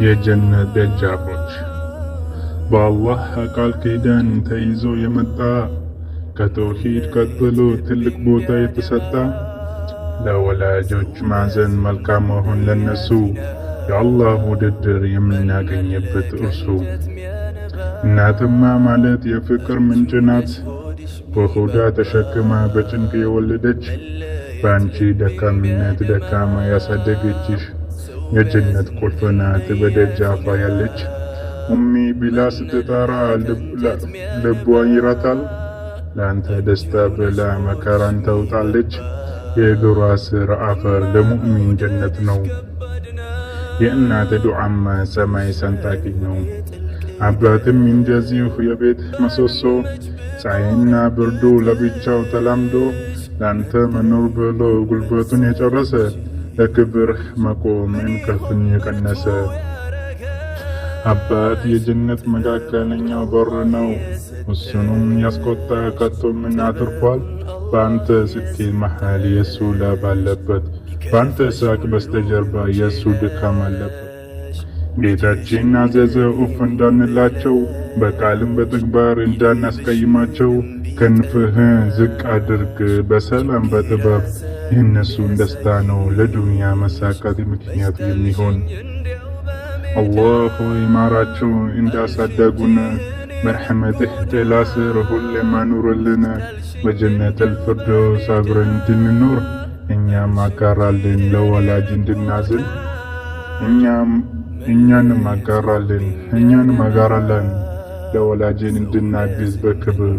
የጀነት ደጃፎች በአላህ ቃል ኪዳን ተይዞ የመጣ ከተውሂድ ቀጥሎ ትልቅ ቦታ የተሰጠ ለወላጆች ማዘን መልካም መሆን ለነሱ የአላህ ውድድር የምናገኝበት እርሱ። እናትማ ማለት የፍቅር ምንጭ ናት። በሆዷ ተሸክማ በጭንቅ የወለደች በአንቺ ደካምነት ደካማ ያሳደገችሽ የጀነት ቁልፍ ናት በደጃፏ ያለች። ኡሚ ቢላ ስትጠራ ልቧ ይረታል። ለአንተ ደስታ ብላ መከራን ተውጣለች። የእግሯ ስር አፈር ለሙእሚን ጀነት ነው። የእናት ዱዓማ ሰማይ ሰንጣቂ ነው። አባትም እንደዚሁ የቤት ምሰሶ ፀሐይና ብርዱ ለብቻው ተላምዶ ለአንተ መኖር ብሎ ጉልበቱን የጨረሰ ለክብርህ መቆም እንቅልፍን የቀነሰ። አባት የጀነት መካከለኛው በር ነው። እሱንም ያስቆጣ ከቶ ምን አትርፏል? በአንተ ስኬት መሃል የሱ ላብ አለበት፣ በአንተ ሳቅ በስተጀርባ የሱ ድካም አለበት። ጌታችን አዘዘ ኡፍ እንዳንላቸው፣ በቃልም በተግባር እንዳናስቀይማቸው። ክንፍህን ዝቅ አድርግ በሰላም በጥበብ፣ የእነሱን ደስታ ነው ለዱንያ መሳካት ምክንያት የሚሆን። አላህ ሆይ ማራቸው እንዳሳደጉን፣ በረሕመትህ ጥላ ስር ሁሌም አኑርልን። በጀነተል ፊርደውስ አብረን እንድንኖር እኛም አጋራልን። ለወላጅ እንድናዝን እኛንም አጋራልን። ለወላጅን እንድናግዝ በክብር